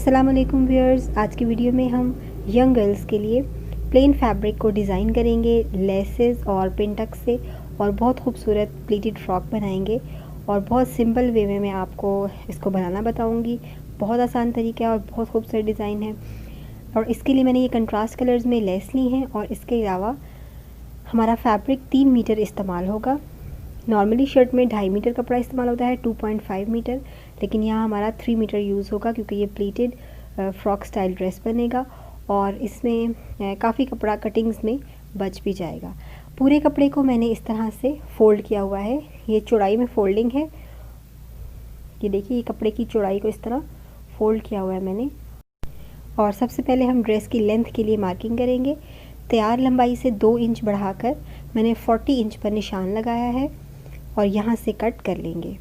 अस्सलाम वालेकुम व्यूअर्स। आज की वीडियो में हम यंग गर्ल्स के लिए प्लेन फैब्रिक को डिज़ाइन करेंगे लेसेस और पिनटक्स से और बहुत खूबसूरत प्लीटेड फ्रॉक बनाएंगे और बहुत सिंपल वे में मैं आपको इसको बनाना बताऊंगी। बहुत आसान तरीका है और बहुत खूबसूरत डिज़ाइन है। और इसके लिए मैंने ये कंट्रास्ट कलर्स में लेस ली हैं और इसके अलावा हमारा फैब्रिक 3 मीटर इस्तेमाल होगा। नॉर्मली शर्ट में 2.5 मीटर कपड़ा इस्तेमाल होता है, 2.5 मीटर, लेकिन यहाँ हमारा 3 मीटर यूज़ होगा क्योंकि ये प्लीटेड फ्रॉक स्टाइल ड्रेस बनेगा और इसमें काफ़ी कपड़ा कटिंग्स में बच भी जाएगा। पूरे कपड़े को मैंने इस तरह से फ़ोल्ड किया हुआ है। ये चौड़ाई में फ़ोल्डिंग है। ये देखिए, ये कपड़े की चौड़ाई को इस तरह फ़ोल्ड किया हुआ है मैंने। और सबसे पहले हम ड्रेस की लेंथ के लिए मार्किंग करेंगे। तैयार लंबाई से 2 इंच बढ़ाकर मैंने 40 इंच पर निशान लगाया है और यहाँ से कट कर लेंगे।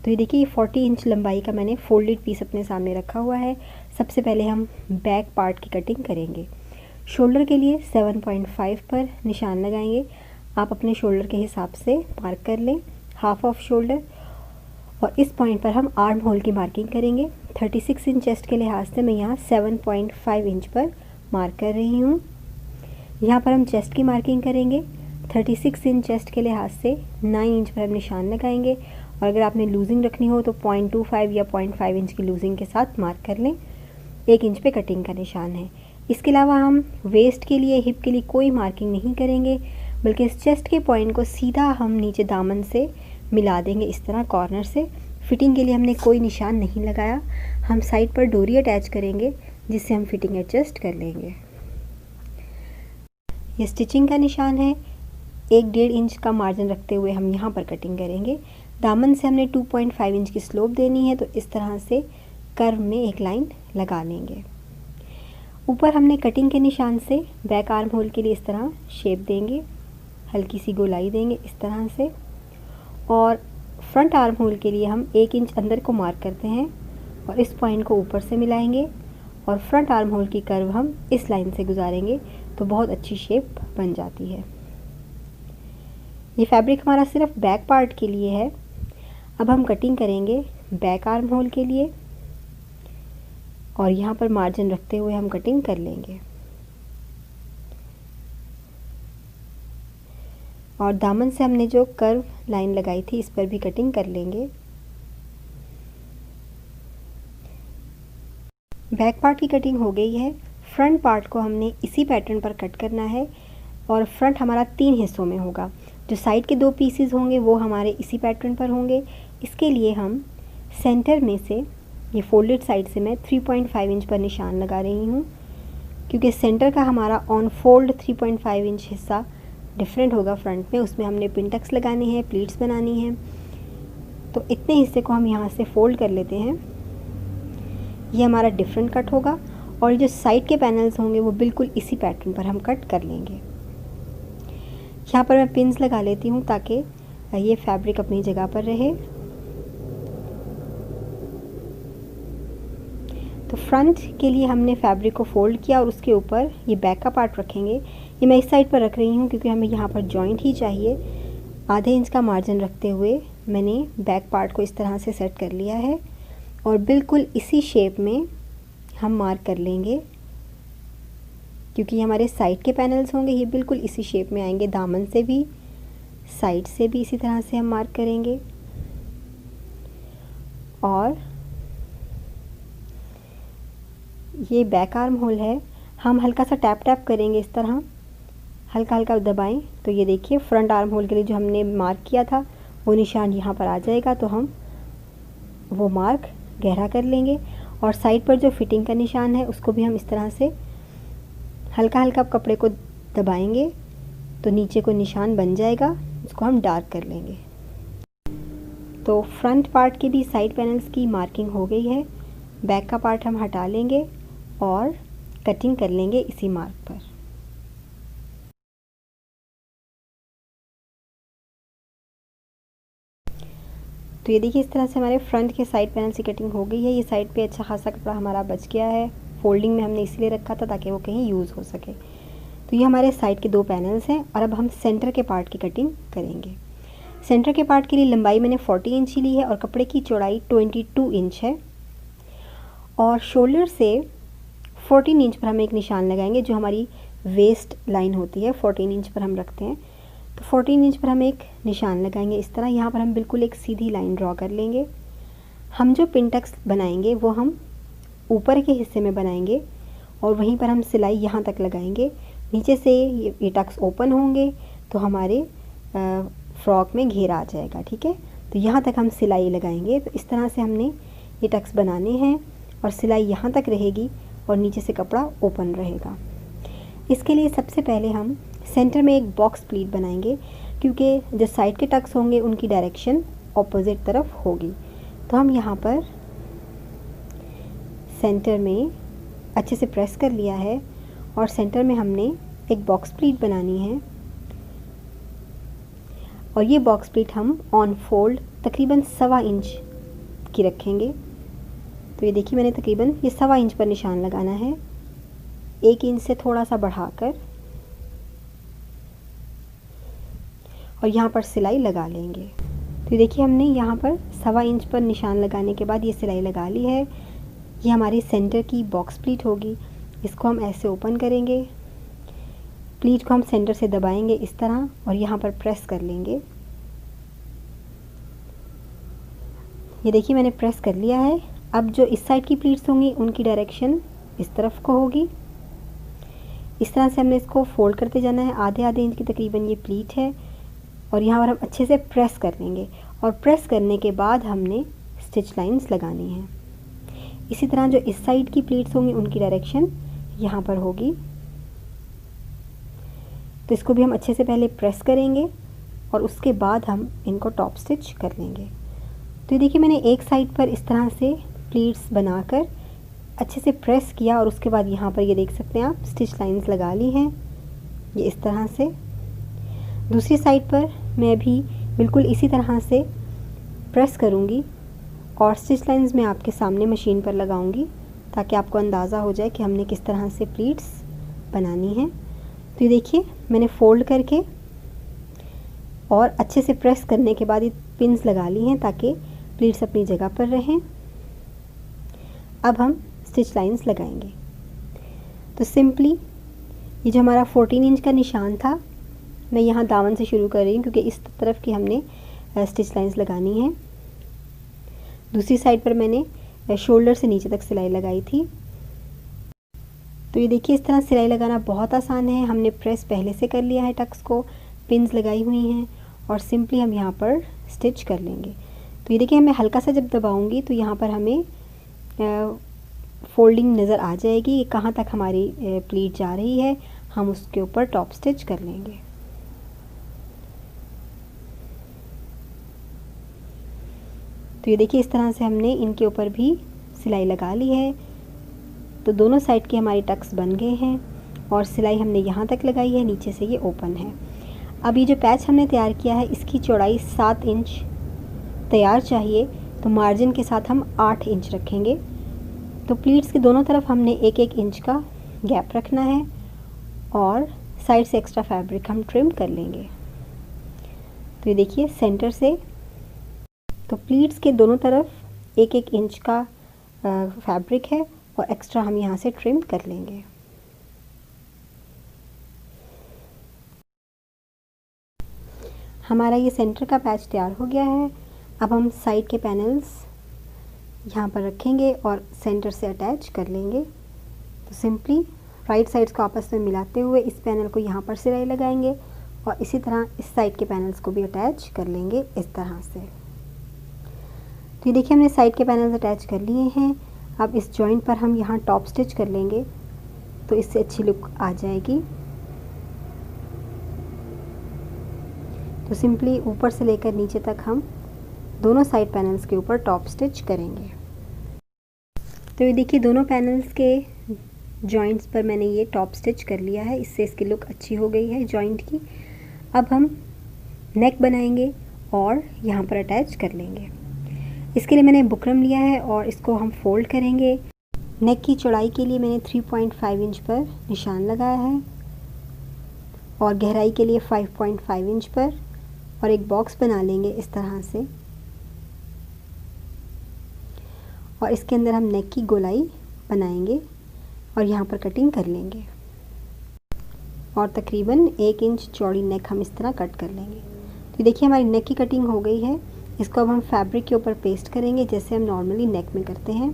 तो ये देखिए, 40 इंच लंबाई का मैंने फोल्डेड पीस अपने सामने रखा हुआ है। सबसे पहले हम बैक पार्ट की कटिंग करेंगे। शोल्डर के लिए 7.5 पर निशान लगाएंगे। आप अपने शोल्डर के हिसाब से मार्क कर लें, हाफ ऑफ शोल्डर। और इस पॉइंट पर हम आर्म होल की मार्किंग करेंगे। 36 इंच चेस्ट के लिहाज से मैं यहाँ 7.5 इंच पर मार्क कर रही हूँ। यहाँ पर हम चेस्ट की मार्किंग करेंगे। 36 इंच चेस्ट के लिहाज से 9 इंच पर हम निशान लगाएंगे और अगर आपने लूजिंग रखनी हो तो 0.25 या 0.5 इंच की लूजिंग के साथ मार्क कर लें। 1 इंच पे कटिंग का निशान है। इसके अलावा हम वेस्ट के लिए, हिप के लिए कोई मार्किंग नहीं करेंगे, बल्कि इस चेस्ट के पॉइंट को सीधा हम नीचे दामन से मिला देंगे इस तरह कॉर्नर से। फिटिंग के लिए हमने कोई निशान नहीं लगाया। हम साइड पर डोरी अटैच करेंगे जिससे हम फिटिंग एडजस्ट कर लेंगे। ये स्टिचिंग का निशान है। 1.5 इंच का मार्जिन रखते हुए हम यहाँ पर कटिंग करेंगे। दामन से हमने 2.5 इंच की स्लोप देनी है, तो इस तरह से कर्व में एक लाइन लगा लेंगे। ऊपर हमने कटिंग के निशान से बैक आर्म होल के लिए इस तरह शेप देंगे, हल्की सी गोलाई देंगे इस तरह से। और फ्रंट आर्म होल के लिए हम 1 इंच अंदर को मार्क करते हैं और इस पॉइंट को ऊपर से मिलाएंगे और फ्रंट आर्म होल की कर्व हम इस लाइन से गुजारेंगे तो बहुत अच्छी शेप बन जाती है। ये फैब्रिक हमारा सिर्फ बैक पार्ट के लिए है। अब हम कटिंग करेंगे बैक आर्म होल के लिए और यहाँ पर मार्जिन रखते हुए हम कटिंग कर लेंगे। और दामन से हमने जो कर्व लाइन लगाई थी इस पर भी कटिंग कर लेंगे। बैक पार्ट की कटिंग हो गई है। फ्रंट पार्ट को हमने इसी पैटर्न पर कट करना है और फ्रंट हमारा 3 हिस्सों में होगा। जो साइड के 2 पीसेस होंगे वो हमारे इसी पैटर्न पर होंगे। इसके लिए हम सेंटर में से, ये फोल्डेड साइड से मैं 3.5 इंच पर निशान लगा रही हूँ क्योंकि सेंटर का हमारा ऑन फोल्ड 3.5 इंच हिस्सा डिफरेंट होगा फ्रंट में। उसमें हमने पिनटक्स लगानी है, प्लीट्स बनानी है, तो इतने हिस्से को हम यहाँ से फोल्ड कर लेते हैं। ये हमारा डिफरेंट कट होगा और जो साइड के पैनल्स होंगे वो बिल्कुल इसी पैटर्न पर हम कट कर लेंगे। यहाँ पर मैं पिन्स लगा लेती हूँ ताकि ये फैब्रिक अपनी जगह पर रहे। तो फ्रंट के लिए हमने फैब्रिक को फोल्ड किया और उसके ऊपर ये बैक का पार्ट रखेंगे। ये मैं इस साइड पर रख रही हूँ क्योंकि हमें यहाँ पर जॉइंट ही चाहिए। आधे इंच का मार्जिन रखते हुए मैंने बैक पार्ट को इस तरह से सेट कर लिया है और बिल्कुल इसी शेप में हम मार्क कर लेंगे क्योंकि हमारे साइड के पैनल्स होंगे, ये बिल्कुल इसी शेप में आएंगे। दामन से भी, साइड से भी इसी तरह से हम मार्क करेंगे। और ये बैक आर्म होल है, हम हल्का सा टैप टैप करेंगे इस तरह, हल्का हल्का दबाएं तो ये देखिए फ्रंट आर्म होल के लिए जो हमने मार्क किया था वो निशान यहाँ पर आ जाएगा। तो हम वो मार्क गहरा कर लेंगे और साइड पर जो फिटिंग का निशान है उसको भी हम इस तरह से हल्का हल्का कपड़े को दबाएंगे तो नीचे को निशान बन जाएगा। उसको हम डार्क कर लेंगे। तो फ्रंट पार्ट के भी साइड पैनल्स की मार्किंग हो गई है। बैक का पार्ट हम हटा लेंगे और कटिंग कर लेंगे इसी मार्क पर। तो ये देखिए, इस तरह से हमारे फ्रंट के साइड पैनल की कटिंग हो गई है। ये साइड पे अच्छा खासा कपड़ा हमारा बच गया है। फोल्डिंग में हमने इसलिए रखा था ताकि वो कहीं यूज़ हो सके। तो ये हमारे साइड के 2 पैनल्स हैं और अब हम सेंटर के पार्ट की कटिंग करेंगे। सेंटर के पार्ट के लिए लंबाई मैंने 40 इंच ही ली है और कपड़े की चौड़ाई 22 इंच है। और शोल्डर से 14 इंच पर हम एक निशान लगाएंगे। जो हमारी वेस्ट लाइन होती है 14 इंच पर हम रखते हैं, तो 14 इंच पर हम एक निशान लगाएंगे इस तरह। यहाँ पर हम बिल्कुल एक सीधी लाइन ड्रॉ कर लेंगे। हम जो पिन टक्स बनाएंगे वो हम ऊपर के हिस्से में बनाएंगे और वहीं पर हम सिलाई यहाँ तक लगाएंगे। नीचे से ये टक्स ओपन होंगे तो हमारे फ्रॉक में घेरा आ जाएगा, ठीक है। तो यहाँ तक हम सिलाई लगाएंगे। तो इस तरह से हमने ये टक्स बनाने हैं और सिलाई यहाँ तक रहेगी और नीचे से कपड़ा ओपन रहेगा। इसके लिए सबसे पहले हम सेंटर में एक बॉक्स प्लीट बनाएंगे, क्योंकि जो साइड के टक्स होंगे उनकी डायरेक्शन ऑपोजिट तरफ होगी। तो हम यहाँ पर सेंटर में अच्छे से प्रेस कर लिया है और सेंटर में हमने एक बॉक्स प्लीट बनानी है। और ये बॉक्स प्लीट हम ऑन फोल्ड तकरीबन 1.25 इंच की रखेंगे। तो ये देखिए मैंने तकरीबन ये 1.25 इंच पर निशान लगाना है, 1 इंच से थोड़ा सा बढ़ाकर, और यहाँ पर सिलाई लगा लेंगे। तो ये देखिए हमने यहाँ पर 1.25 इंच पर निशान लगाने के बाद ये सिलाई लगा ली है। ये हमारी सेंटर की बॉक्स प्लीट होगी। इसको हम ऐसे ओपन करेंगे, प्लीट को हम सेंटर से दबाएंगे इस तरह और यहाँ पर प्रेस कर लेंगे। ये देखिए मैंने प्रेस कर लिया है। अब जो इस साइड की प्लीट्स होंगी उनकी डायरेक्शन इस तरफ को होगी। इस तरह से हमने इसको फोल्ड करते जाना है। आधे आधे इंच की तकरीबन ये प्लीट है और यहाँ पर हम अच्छे से प्रेस कर लेंगे और प्रेस करने के बाद हमने स्टिच लाइंस लगानी है। इसी तरह जो इस साइड की प्लीट्स होंगी उनकी डायरेक्शन यहाँ पर होगी। तो इसको भी हम अच्छे से पहले प्रेस करेंगे और उसके बाद हम इनको टॉप स्टिच कर लेंगे। तो ये देखिए मैंने एक साइड पर इस तरह से प्लीट्स बनाकर अच्छे से प्रेस किया और उसके बाद यहाँ पर ये देख सकते हैं आप स्टिच लाइंस लगा ली हैं ये इस तरह से। दूसरी साइड पर मैं भी बिल्कुल इसी तरह से प्रेस करूँगी और स्टिच लाइंस मैं आपके सामने मशीन पर लगाऊंगी ताकि आपको अंदाज़ा हो जाए कि हमने किस तरह से प्लीट्स बनानी है। तो ये देखिए मैंने फोल्ड करके और अच्छे से प्रेस करने के बाद ये पिन्स लगा ली हैं ताकि प्लीट्स अपनी जगह पर रहें। अब हम स्टिच लाइंस लगाएंगे। तो सिंपली ये जो हमारा 14 इंच का निशान था, मैं यहाँ दामन से शुरू कर रही हूँ क्योंकि इस तरफ की हमने स्टिच लाइंस लगानी है। दूसरी साइड पर मैंने शोल्डर से नीचे तक सिलाई लगाई थी। तो ये देखिए इस तरह सिलाई लगाना बहुत आसान है। हमने प्रेस पहले से कर लिया है टक्स को, पिन्स लगाई हुई हैं और सिंपली हम यहाँ पर स्टिच कर लेंगे। तो ये देखिए मैं हल्का सा जब दबाऊंगी तो यहाँ पर हमें फोल्डिंग नज़र आ जाएगी कि कहाँ तक हमारी प्लीट जा रही है। हम उसके ऊपर टॉप स्टिच कर लेंगे। तो ये देखिए इस तरह से हमने इनके ऊपर भी सिलाई लगा ली है। तो दोनों साइड के हमारे टक्स बन गए हैं और सिलाई हमने यहाँ तक लगाई है, नीचे से ये ओपन है। अब ये जो पैच हमने तैयार किया है इसकी चौड़ाई 7 इंच तैयार चाहिए, तो मार्जिन के साथ हम 8 इंच रखेंगे। तो प्लीट्स के दोनों तरफ हमने 1-1 इंच का गैप रखना है और साइड से एक्स्ट्रा फैब्रिक हम ट्रिम कर लेंगे। तो ये देखिए सेंटर से तो प्लीट्स के दोनों तरफ 1-1 इंच का फैब्रिक है और एक्स्ट्रा हम यहाँ से ट्रिम कर लेंगे। हमारा ये सेंटर का पैच तैयार हो गया है। अब हम साइड के पैनल्स यहाँ पर रखेंगे और सेंटर से अटैच कर लेंगे। तो सिंपली राइट साइड्स को आपस में मिलाते हुए इस पैनल को यहाँ पर सिलाई लगाएंगे और इसी तरह इस साइड के पैनल्स को भी अटैच कर लेंगे इस तरह से। तो ये देखिए हमने साइड के पैनल्स अटैच कर लिए हैं। अब इस जॉइंट पर हम यहाँ टॉप स्टिच कर लेंगे तो इससे अच्छी लुक आ जाएगी। तो सिंपली ऊपर से लेकर नीचे तक हम दोनों साइड पैनल्स के ऊपर टॉप स्टिच करेंगे। तो ये देखिए दोनों पैनल्स के जॉइंट्स पर मैंने ये टॉप स्टिच कर लिया है, इससे इसकी लुक अच्छी हो गई है जॉइंट की। अब हम नेक बनाएंगे और यहाँ पर अटैच कर लेंगे। इसके लिए मैंने बुकरम लिया है और इसको हम फोल्ड करेंगे। नेक की चौड़ाई के लिए मैंने 3.5 इंच पर निशान लगाया है और गहराई के लिए 5.5 इंच पर, और एक बॉक्स बना लेंगे इस तरह से। और इसके अंदर हम नेक की गोलाई बनाएंगे और यहाँ पर कटिंग कर लेंगे और तकरीबन 1 इंच चौड़ी नेक हम इस तरह कट कर लेंगे। तो देखिए हमारी नेक की कटिंग हो गई है। इसको अब हम फैब्रिक के ऊपर पेस्ट करेंगे जैसे हम नॉर्मली नेक में करते हैं।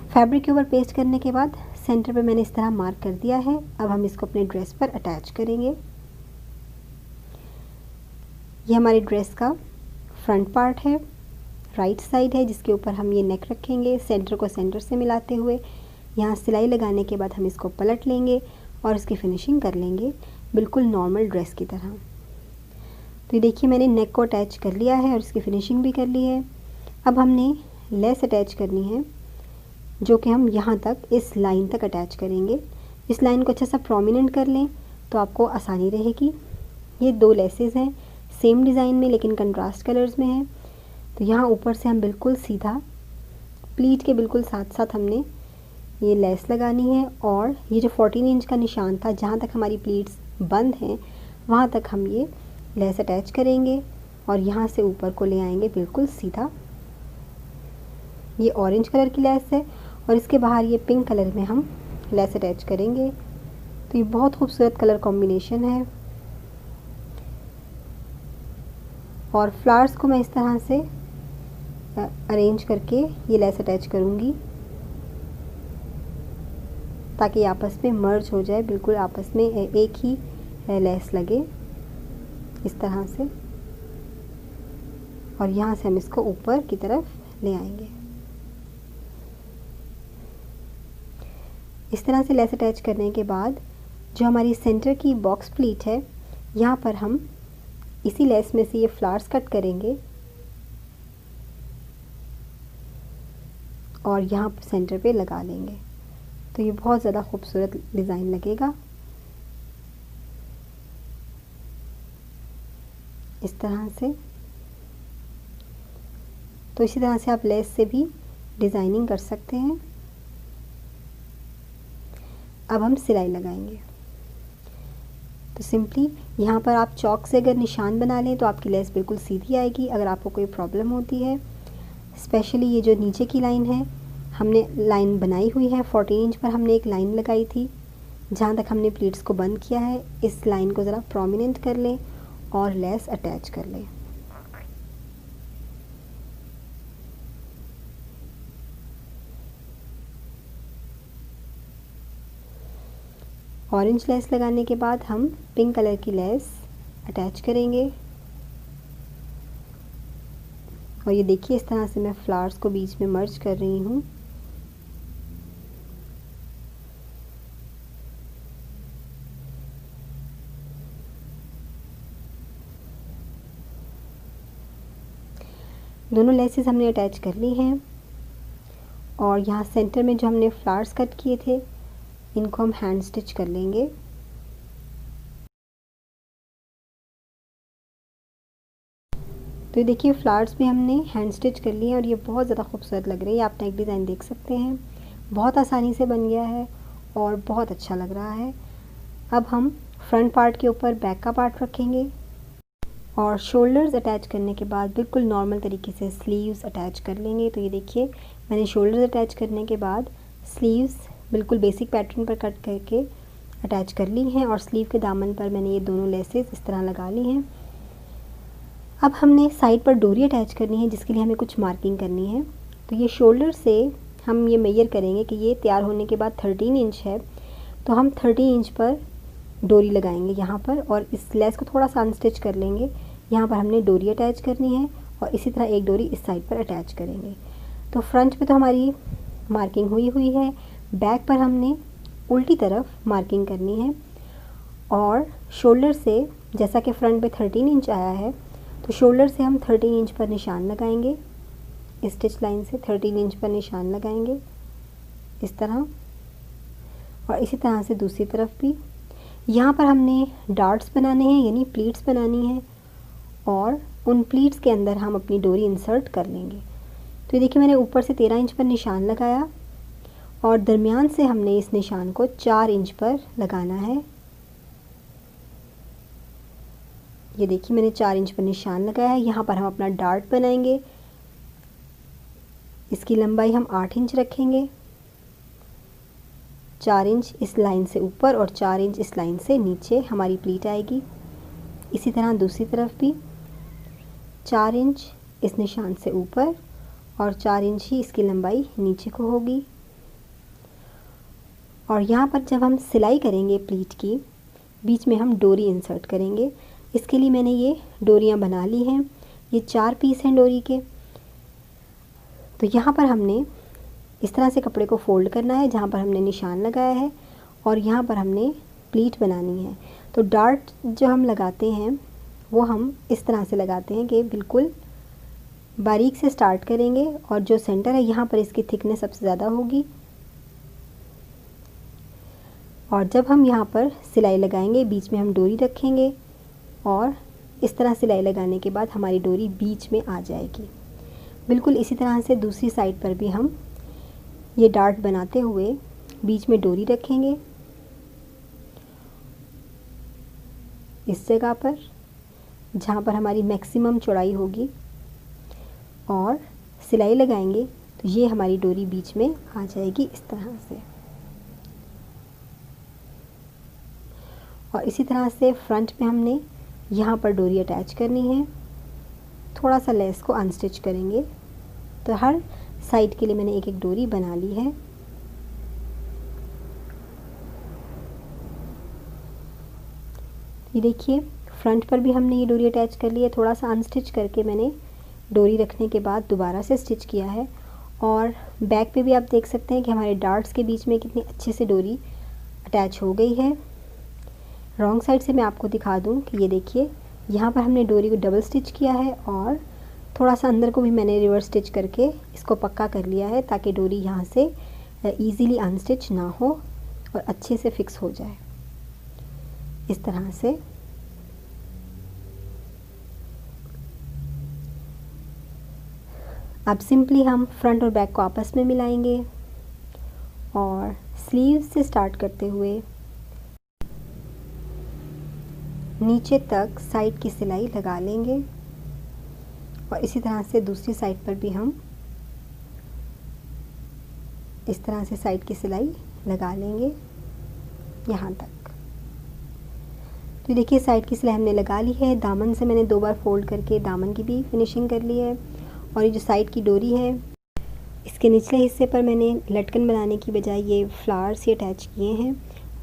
फैब्रिक के ऊपर पेस्ट करने के बाद सेंटर पे मैंने इस तरह मार्क कर दिया है। अब हम इसको अपने ड्रेस पर अटैच करेंगे। ये हमारी ड्रेस का फ्रंट पार्ट है, राइट साइड है, जिसके ऊपर हम ये नेक रखेंगे सेंटर को सेंटर से मिलाते हुए। यहाँ सिलाई लगाने के बाद हम इसको पलट लेंगे और इसकी फिनिशिंग कर लेंगे बिल्कुल नॉर्मल ड्रेस की तरह। तो ये देखिए मैंने नेक को अटैच कर लिया है और इसकी फिनिशिंग भी कर ली है। अब हमने लेस अटैच करनी है जो कि हम यहाँ तक इस लाइन तक अटैच करेंगे। इस लाइन को अच्छा सा प्रोमिनेंट कर लें तो आपको आसानी रहेगी। ये 2 लेसेस हैं सेम डिज़ाइन में लेकिन कंट्रास्ट कलर्स में है। तो यहाँ ऊपर से हम बिल्कुल सीधा प्लीट के बिल्कुल साथ साथ हमने ये लेस लगानी है और ये जो 14 इंच का निशान था जहाँ तक हमारी प्लीट्स बंद हैं वहाँ तक हम ये लेस अटैच करेंगे और यहाँ से ऊपर को ले आएंगे बिल्कुल सीधा। ये ऑरेंज कलर की लेस है और इसके बाहर ये पिंक कलर में हम लेस अटैच करेंगे। तो ये बहुत खूबसूरत कलर कॉम्बिनेशन है और फ्लावर्स को मैं इस तरह से अरेंज करके ये लेस अटैच करूँगी ताकि आपस में मर्ज हो जाए, बिल्कुल आपस में एक ही लेस लगे इस तरह से। और यहाँ से हम इसको ऊपर की तरफ ले आएंगे। इस तरह से लेस अटैच करने के बाद जो हमारी सेंटर की बॉक्स प्लीट है यहाँ पर हम इसी लेस में से ये फ्लावर्स कट करेंगे और यहाँ पर सेंटर पे लगा लेंगे। तो ये बहुत ज़्यादा खूबसूरत डिज़ाइन लगेगा इस तरह से। तो इसी तरह से आप लेस से भी डिज़ाइनिंग कर सकते हैं। अब हम सिलाई लगाएंगे। तो सिंपली यहाँ पर आप चॉक से अगर निशान बना लें तो आपकी लेस बिल्कुल सीधी आएगी। अगर आपको कोई प्रॉब्लम होती है, स्पेशली ये जो नीचे की लाइन है हमने लाइन बनाई हुई है 14 इंच पर हमने एक लाइन लगाई थी जहाँ तक हमने प्लीट्स को बंद किया है। इस लाइन को ज़रा प्रोमिनेंट कर लें और लेस अटैच कर लें। ऑरेंज लेस लगाने के बाद हम पिंक कलर की लेस अटैच करेंगे और ये देखिए इस तरह से मैं फ्लावर्स को बीच में मर्ज कर रही हूँ। दोनों लेसेस हमने अटैच कर ली हैं और यहाँ सेंटर में जो हमने फ्लावर्स कट किए थे इनको हम हैंड स्टिच कर लेंगे। तो ये देखिए फ्लावर्स भी हमने हैंड स्टिच कर लिए हैं और ये बहुत ज़्यादा खूबसूरत लग रही है। आप नेक डिज़ाइन देख सकते हैं, बहुत आसानी से बन गया है और बहुत अच्छा लग रहा है। अब हम फ्रंट पार्ट के ऊपर बैक का पार्ट रखेंगे और शोल्डर्स अटैच करने के बाद बिल्कुल नॉर्मल तरीके से स्लीव्स अटैच कर लेंगे। तो ये देखिए मैंने शोल्डर्स अटैच करने के बाद स्लीव्स बिल्कुल बेसिक पैटर्न पर कट करके अटैच कर ली हैं और स्लीव के दामन पर मैंने ये दोनों लेसेस इस तरह लगा ली हैं। अब हमने साइड पर डोरी अटैच करनी है जिसके लिए हमें कुछ मार्किंग करनी है। तो ये शोल्डर से हम ये मेजर करेंगे कि ये तैयार होने के बाद 13 इंच है तो हम 30 इंच पर डोरी लगाएंगे यहाँ पर और इस लेस को थोड़ा सा अनस्टिच कर लेंगे। यहाँ पर हमने डोरी अटैच करनी है और इसी तरह एक डोरी इस साइड पर अटैच करेंगे। तो फ्रंट पे तो हमारी मार्किंग हुई है, बैक पर हमने उल्टी तरफ मार्किंग करनी है और शोल्डर से जैसा कि फ्रंट पे 13 इंच आया है तो शोल्डर से हम 13 इंच पर निशान लगाएंगे। स्टिच लाइन से 13 इंच पर निशान लगाएंगे इस तरह और इसी तरह से दूसरी तरफ भी। यहाँ पर हमने डार्ट्स बनाने हैं यानी प्लीट्स बनानी है और उन प्लीट्स के अंदर हम अपनी डोरी इंसर्ट कर लेंगे। तो ये देखिए मैंने ऊपर से 13 इंच पर निशान लगाया और दरमियान से हमने इस निशान को 4 इंच पर लगाना है। ये देखिए मैंने 4 इंच पर निशान लगाया है। यहाँ पर हम अपना डार्ट बनाएंगे। इसकी लंबाई हम 8 इंच रखेंगे। 4 इंच इस लाइन से ऊपर और 4 इंच इस लाइन से नीचे हमारी प्लीट आएगी। इसी तरह दूसरी तरफ भी 4 इंच इस निशान से ऊपर और 4 इंच ही इसकी लंबाई नीचे को होगी। और यहाँ पर जब हम सिलाई करेंगे प्लीट की, बीच में हम डोरी इंसर्ट करेंगे। इसके लिए मैंने ये डोरियाँ बना ली हैं। ये 4 पीस हैं डोरी के। तो यहाँ पर हमने इस तरह से कपड़े को फोल्ड करना है जहाँ पर हमने निशान लगाया है, और यहाँ पर हमने प्लीट बनानी है। तो डार्ट जो हम लगाते हैं वो हम इस तरह से लगाते हैं कि बिल्कुल बारीक से स्टार्ट करेंगे, और जो सेंटर है यहाँ पर इसकी थिकनेस सबसे ज़्यादा होगी। और जब हम यहाँ पर सिलाई लगाएंगे, बीच में हम डोरी रखेंगे, और इस तरह सिलाई लगाने के बाद हमारी डोरी बीच में आ जाएगी। बिल्कुल इसी तरह से दूसरी साइड पर भी हम ये डार्ट बनाते हुए बीच में डोरी रखेंगे इस जगह पर जहाँ पर हमारी मैक्सिमम चौड़ाई होगी, और सिलाई लगाएंगे तो ये हमारी डोरी बीच में आ जाएगी इस तरह से। और इसी तरह से फ्रंट में हमने यहाँ पर डोरी अटैच करनी है। थोड़ा सा लेस को अनस्टिच करेंगे। तो हर साइड के लिए मैंने एक एक डोरी बना ली है। ये देखिए फ्रंट पर भी हमने ये डोरी अटैच कर ली है। थोड़ा सा अनस्टिच करके मैंने डोरी रखने के बाद दोबारा से स्टिच किया है। और बैक पे भी आप देख सकते हैं कि हमारे डार्ट्स के बीच में कितनी अच्छे से डोरी अटैच हो गई है। रॉन्ग साइड से मैं आपको दिखा दूं कि ये देखिए यहाँ पर हमने डोरी को डबल स्टिच किया है, और थोड़ा सा अंदर को भी मैंने रिवर्स स्टिच करके इसको पक्का कर लिया है, ताकि डोरी यहाँ से इजीली अनस्टिच ना हो और अच्छे से फिक्स हो जाए इस तरह से। अब सिंपली हम फ्रंट और बैक को आपस में मिलाएंगे, और स्लीव्स से स्टार्ट करते हुए नीचे तक साइड की सिलाई लगा लेंगे, और इसी तरह से दूसरी साइड पर भी हम इस तरह से साइड की सिलाई लगा लेंगे यहाँ तक। तो देखिए साइड की सिलाई हमने लगा ली है। दामन से मैंने 2 बार फोल्ड करके दामन की भी फिनिशिंग कर ली है। और ये जो साइड की डोरी है, इसके निचले हिस्से पर मैंने लटकन बनाने की बजाय ये फ्लावर्स ही अटैच किए हैं।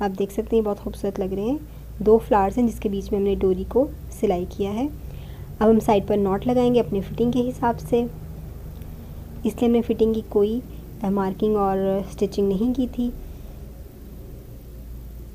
आप देख सकते हैं बहुत खूबसूरत लग रहे हैं। 2 फ्लावर्स हैं जिसके बीच में हमने डोरी को सिलाई किया है। अब हम साइड पर नॉट लगाएंगे अपनी फिटिंग के हिसाब से। इसलिए हमने फिटिंग की कोई मार्किंग और स्टिचिंग नहीं की थी,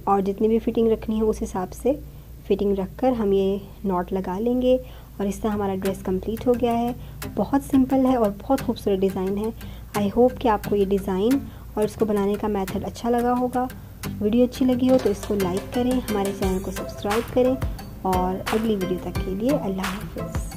और जितनी भी फिटिंग रखनी है उस हिसाब से फिटिंग रखकर हम ये नॉट लगा लेंगे। और इस तरह हमारा ड्रेस कंप्लीट हो गया है। बहुत सिंपल है और बहुत खूबसूरत डिज़ाइन है। आई होप कि आपको ये डिज़ाइन और इसको बनाने का मेथड अच्छा लगा होगा। वीडियो अच्छी लगी हो तो इसको लाइक करें, हमारे चैनल को सब्सक्राइब करें, और अगली वीडियो तक के लिए अल्लाह हाफ़िज़।